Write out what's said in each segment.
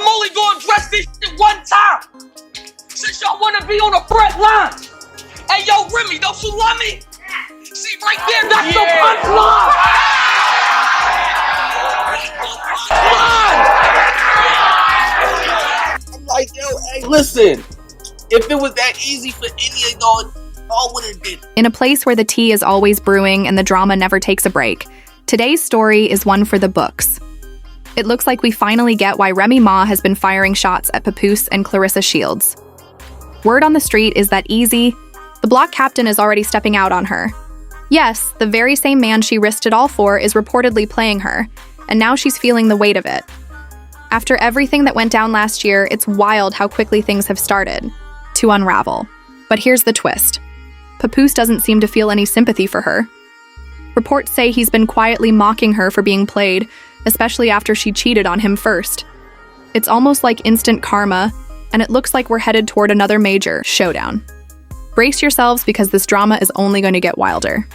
only gonna address this shit one time. Since y'all wanna be on the front line. Hey, yo, Remy, don't you love me? See, right there, that's the punchline. I'm like, yo, hey, listen. If it was that easy for any of y'all would have did it. In a place where the tea is always brewing and the drama never takes a break, today's story is one for the books. It looks like we finally get why Remy Ma has been firing shots at Papoose and Clarissa Shields. Word on the street is that Easy, the block captain, is already stepping out on her. Yes, the very same man she risked it all for is reportedly playing her, and now she's feeling the weight of it. After everything that went down last year, it's wild how quickly things have started to unravel. But here's the twist. Papoose doesn't seem to feel any sympathy for her. Reports say he's been quietly mocking her for being played, especially after she cheated on him first. It's almost like instant karma, and it looks like we're headed toward another major showdown. Brace yourselves because this drama is only going to get wilder.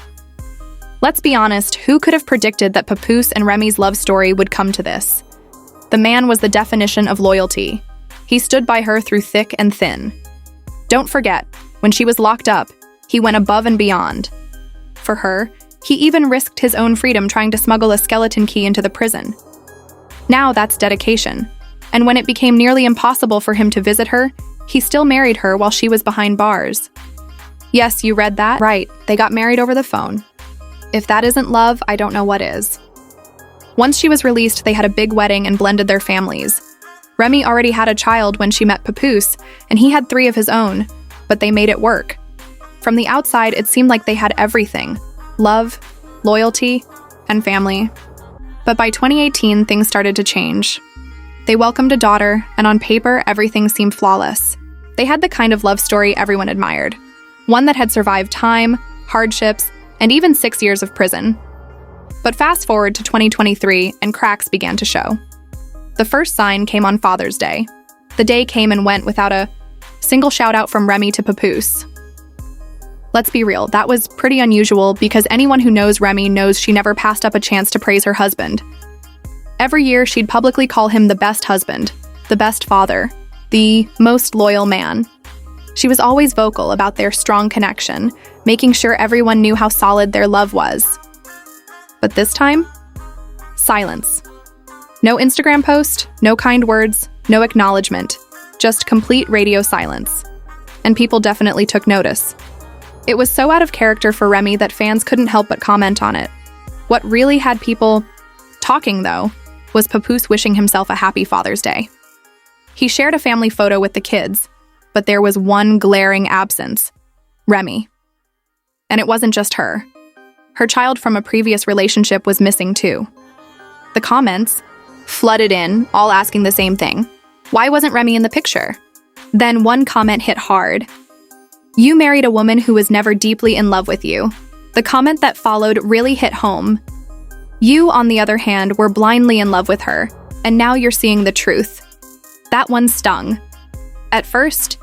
Let's be honest, who could have predicted that Papoose and Remy's love story would come to this? The man was the definition of loyalty. He stood by her through thick and thin. Don't forget, when she was locked up, he went above and beyond. For her, he even risked his own freedom trying to smuggle a skeleton key into the prison. Now that's dedication. And when it became nearly impossible for him to visit her, he still married her while she was behind bars. Yes, you read that right. They got married over the phone. If that isn't love, I don't know what is. Once she was released, they had a big wedding and blended their families. Remy already had a child when she met Papoose, and he had 3 of his own, but they made it work. From the outside, it seemed like they had everything: love, loyalty, and family. But by 2018, things started to change. They welcomed a daughter, and on paper, everything seemed flawless. They had the kind of love story everyone admired. One that had survived time, hardships, and even 6 years of prison. But fast forward to 2023, and cracks began to show. The first sign came on Father's Day. The day came and went without a single shout-out from Remy to Papoose. Let's be real, that was pretty unusual because anyone who knows Remy knows she never passed up a chance to praise her husband. Every year, she'd publicly call him the best husband, the best father, the most loyal man. She was always vocal about their strong connection, making sure everyone knew how solid their love was. But this time, silence. No Instagram post, no kind words, no acknowledgement, just complete radio silence. And people definitely took notice. It was so out of character for Remy that fans couldn't help but comment on it. What really had people talking, though, was Papoose wishing himself a happy Father's Day. He shared a family photo with the kids, but there was one glaring absence: Remy. And it wasn't just her. Her child from a previous relationship was missing too. The comments flooded in, all asking the same thing. Why wasn't Remy in the picture? Then one comment hit hard. You married a woman who was never deeply in love with you. The comment that followed really hit home. You, on the other hand, were blindly in love with her, and now you're seeing the truth. That one stung. At first,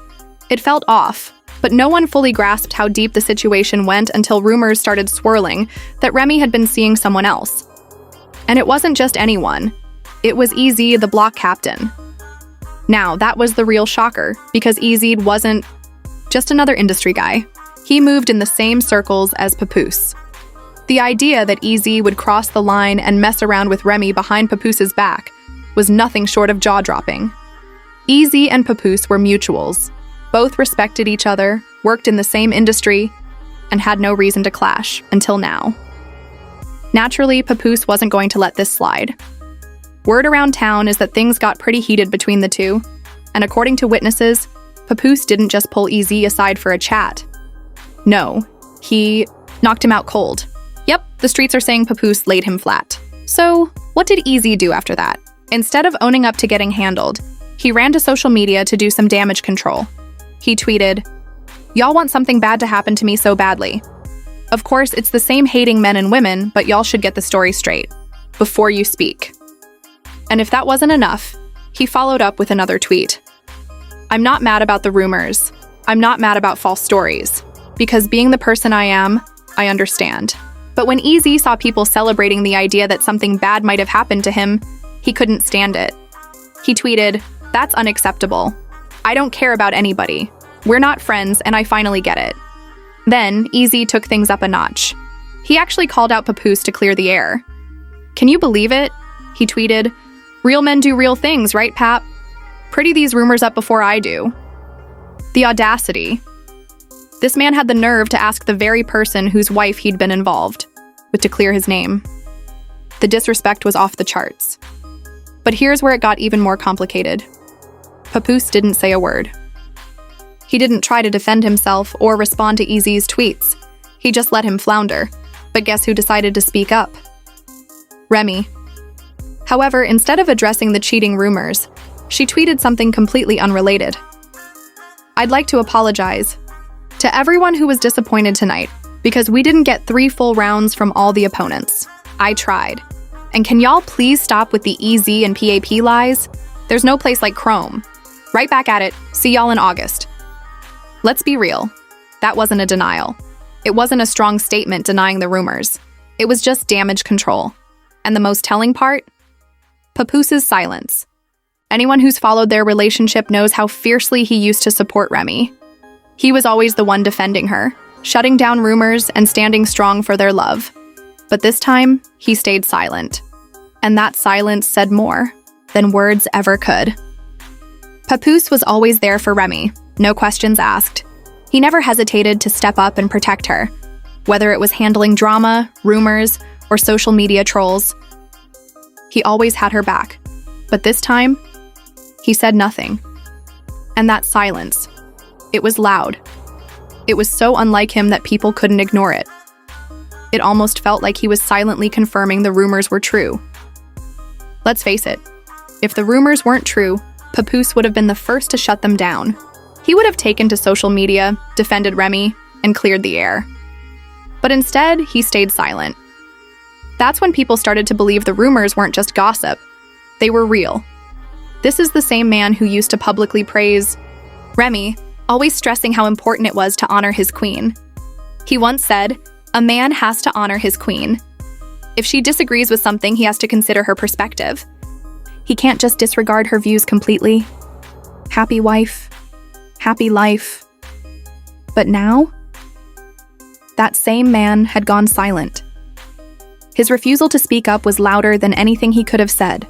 it felt off, but no one fully grasped how deep the situation went until rumors started swirling that Remy had been seeing someone else. And it wasn't just anyone. It was Easy, the block captain. Now, that was the real shocker, because Easy wasn't just another industry guy. He moved in the same circles as Papoose. The idea that Easy would cross the line and mess around with Remy behind Papoose's back was nothing short of jaw-dropping. Easy and Papoose were mutuals. Both respected each other, worked in the same industry, and had no reason to clash until now. Naturally, Papoose wasn't going to let this slide. Word around town is that things got pretty heated between the two, and according to witnesses, Papoose didn't just pull Easy aside for a chat. No, he knocked him out cold. Yep, the streets are saying Papoose laid him flat. So, what did Easy do after that? Instead of owning up to getting handled, he ran to social media to do some damage control. He tweeted, "Y'all want something bad to happen to me so badly. Of course, it's the same hating men and women, but y'all should get the story straight before you speak." And if that wasn't enough, he followed up with another tweet. "I'm not mad about the rumors. I'm not mad about false stories. Because being the person I am, I understand." But when Easy saw people celebrating the idea that something bad might have happened to him, he couldn't stand it. He tweeted, That's unacceptable. I don't care about anybody. We're not friends, and I finally get it. Then, Easy took things up a notch. He actually called out Papoose to clear the air. Can you believe it? He tweeted, "Real men do real things, right, Pap? Pretty these rumors up before I do." The audacity. This man had the nerve to ask the very person whose wife he'd been involved with to clear his name. The disrespect was off the charts. But here's where it got even more complicated. Papoose didn't say a word. He didn't try to defend himself or respond to Easy's tweets. He just let him flounder. But guess who decided to speak up? Remy. However, instead of addressing the cheating rumors, she tweeted something completely unrelated. "I'd like to apologize to everyone who was disappointed tonight because we didn't get 3 full rounds from all the opponents. I tried. And can y'all please stop with the EZ and PAP lies? There's no place like Chrome. Right back at it. See y'all in August." Let's be real. That wasn't a denial. It wasn't a strong statement denying the rumors. It was just damage control. And the most telling part? Papoose's silence. Anyone who's followed their relationship knows how fiercely he used to support Remy. He was always the one defending her, shutting down rumors and standing strong for their love. But this time, he stayed silent. And that silence said more than words ever could. Papoose was always there for Remy, no questions asked. He never hesitated to step up and protect her, whether it was handling drama, rumors, or social media trolls. He always had her back. But this time, he said nothing. And that silence, it was loud. It was so unlike him that people couldn't ignore it. It almost felt like he was silently confirming the rumors were true. Let's face it, if the rumors weren't true, Papoose would have been the first to shut them down. He would have taken to social media, defended Remy, and cleared the air. But instead, he stayed silent. That's when people started to believe the rumors weren't just gossip. They were real. This is the same man who used to publicly praise Remy, always stressing how important it was to honor his queen. He once said, "A man has to honor his queen. If she disagrees with something, he has to consider her perspective. He can't just disregard her views completely. Happy wife, happy life." But now, that same man had gone silent. His refusal to speak up was louder than anything he could have said.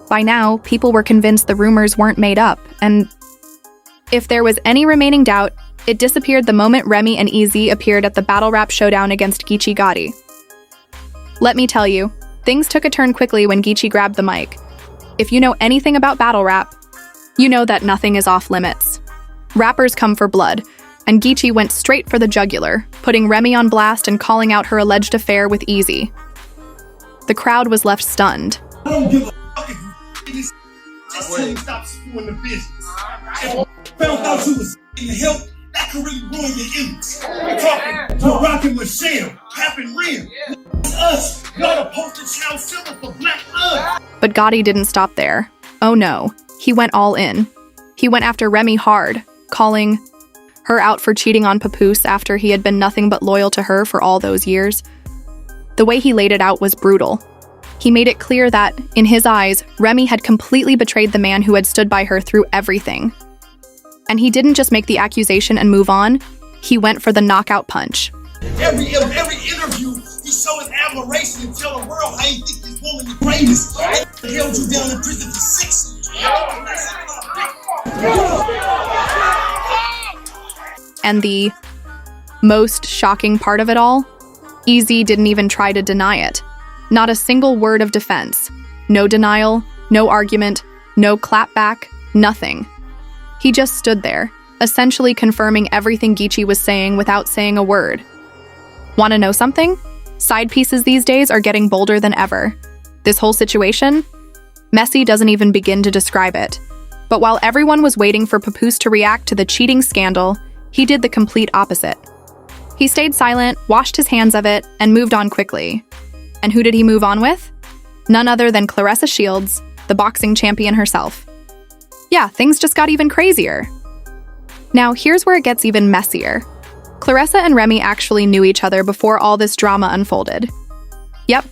By now, people were convinced the rumors weren't made up, and if there was any remaining doubt, it disappeared the moment Remy and Easy appeared at the battle rap showdown against Geechee Gotti. Let me tell you, things took a turn quickly when Geechee grabbed the mic. If you know anything about battle rap, you know that nothing is off limits. Rappers come for blood, and Geechee went straight for the jugular, putting Remy on blast and calling out her alleged affair with Easy. The crowd was left stunned. I don't give a fuck if you this. Just tell him stop screwing the business. If I found out you was in the help, that could really ruin your image. We're talking to Rock and Michelle, Pap and Rim. It's us. Y'all the poster child symbol for black love. But Gotti didn't stop there. Oh no, he went all in. He went after Remy hard, calling her out for cheating on Papoose after he had been nothing but loyal to her for all those years. The way he laid it out was brutal. He made it clear that, in his eyes, Remy had completely betrayed the man who had stood by her through everything. And he didn't just make the accusation and move on, he went for the knockout punch. Every interview, he showed his admiration and tell the world how he think this woman the greatest. He held you down in prison for 6 years. And the most shocking part of it all? Easy didn't even try to deny it. Not a single word of defense. No denial, no argument, no clapback, nothing. He just stood there, essentially confirming everything Geechee was saying without saying a word. Want to know something? Side pieces these days are getting bolder than ever. This whole situation? Messy doesn't even begin to describe it. But while everyone was waiting for Papoose to react to the cheating scandal, he did the complete opposite. He stayed silent, washed his hands of it, and moved on quickly. And who did he move on with? None other than Claressa Shields, the boxing champion herself. Yeah, things just got even crazier. Now, here's where it gets even messier. Claressa and Remy actually knew each other before all this drama unfolded. Yep,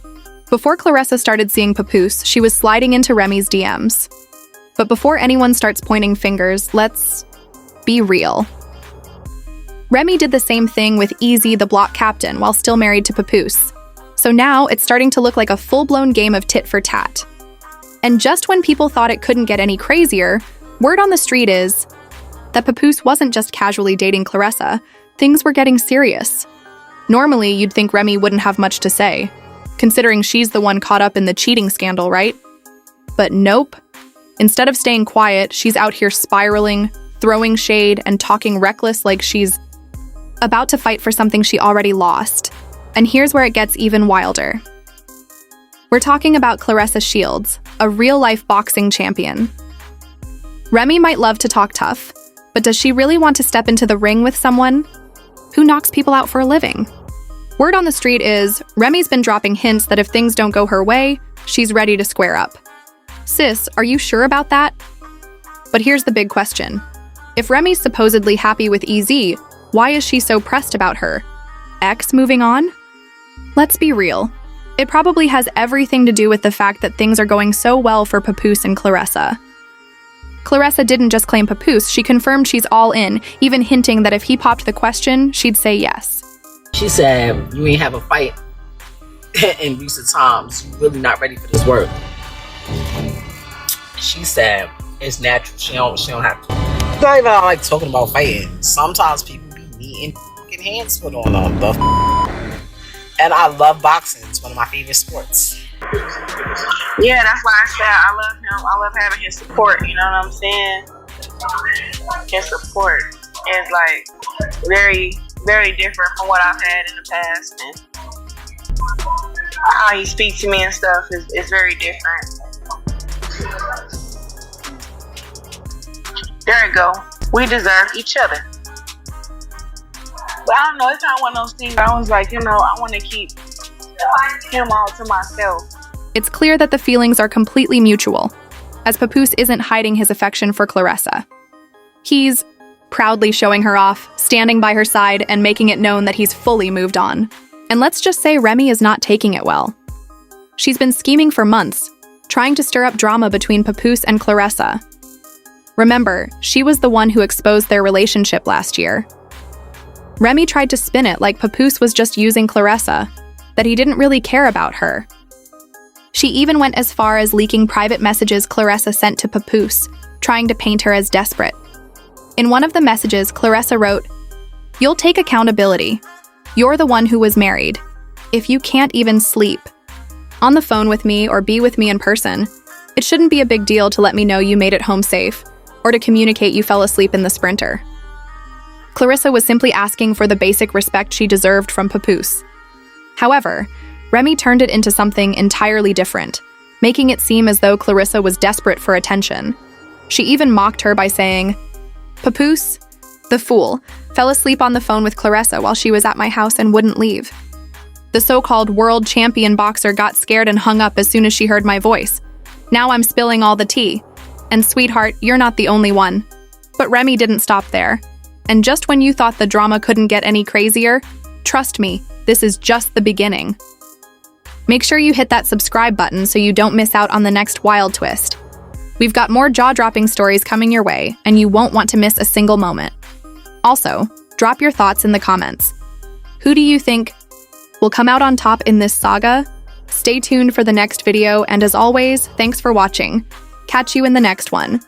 before Claressa started seeing Papoose, she was sliding into Remy's DMs. But before anyone starts pointing fingers, let's be real. Remy did the same thing with Easy, the block captain, while still married to Papoose. So now it's starting to look like a full-blown game of tit for tat. And just when people thought it couldn't get any crazier, word on the street is that Papoose wasn't just casually dating Clarissa, things were getting serious. Normally, you'd think Remy wouldn't have much to say, considering she's the one caught up in the cheating scandal, right? But nope. Instead of staying quiet, she's out here spiraling, throwing shade, and talking reckless like she's about to fight for something she already lost. And here's where it gets even wilder. We're talking about Clarissa Shields, a real-life boxing champion. Remy might love to talk tough, but does she really want to step into the ring with someone who knocks people out for a living? Word on the street is Remy's been dropping hints that if things don't go her way, she's ready to square up. Sis, are you sure about that? But here's the big question. If Remy's supposedly happy with EZ, why is she so pressed about her ex moving on? Let's be real. It probably has everything to do with the fact that things are going so well for Papoose and Clarissa. Clarissa didn't just claim Papoose, she confirmed she's all in, even hinting that if he popped the question, she'd say yes. She said, you ain't have a fight in recent times. You really not ready for this work. She said, it's natural. She don't have to. It's not even like talking about fighting. Sometimes people be needing fucking hands put on them. And I love boxing. It's one of my favorite sports. Yeah, that's why I said I love him. I love having his support, you know what I'm saying? His support is like very, very different from what I've had in the past. And how he speaks to me and stuff is very different. There you go. We deserve each other. But I don't know, it's not one of those things I was like, I want to keep him all to myself. It's clear that the feelings are completely mutual, as Papoose isn't hiding his affection for Clarissa. He's proudly showing her off, standing by her side, and making it known that he's fully moved on. And let's just say Remy is not taking it well. She's been scheming for months, trying to stir up drama between Papoose and Clarissa. Remember, she was the one who exposed their relationship last year. Remy tried to spin it like Papoose was just using Clarissa, that he didn't really care about her. She even went as far as leaking private messages Clarissa sent to Papoose, trying to paint her as desperate. In one of the messages, Clarissa wrote, "You'll take accountability. You're the one who was married. If you can't even sleep on the phone with me or be with me in person, it shouldn't be a big deal to let me know you made it home safe, or to communicate you fell asleep in the Sprinter." Clarissa was simply asking for the basic respect she deserved from Papoose. However, Remy turned it into something entirely different, making it seem as though Clarissa was desperate for attention. She even mocked her by saying, "Papoose, the fool, fell asleep on the phone with Clarissa while she was at my house and wouldn't leave. The so-called world champion boxer got scared and hung up as soon as she heard my voice. Now I'm spilling all the tea. And sweetheart, you're not the only one." But Remy didn't stop there. And just when you thought the drama couldn't get any crazier, trust me, this is just the beginning. Make sure you hit that subscribe button so you don't miss out on the next wild twist. We've got more jaw-dropping stories coming your way, and you won't want to miss a single moment. Also, drop your thoughts in the comments. Who do you think will come out on top in this saga? Stay tuned for the next video, and as always, thanks for watching. Catch you in the next one.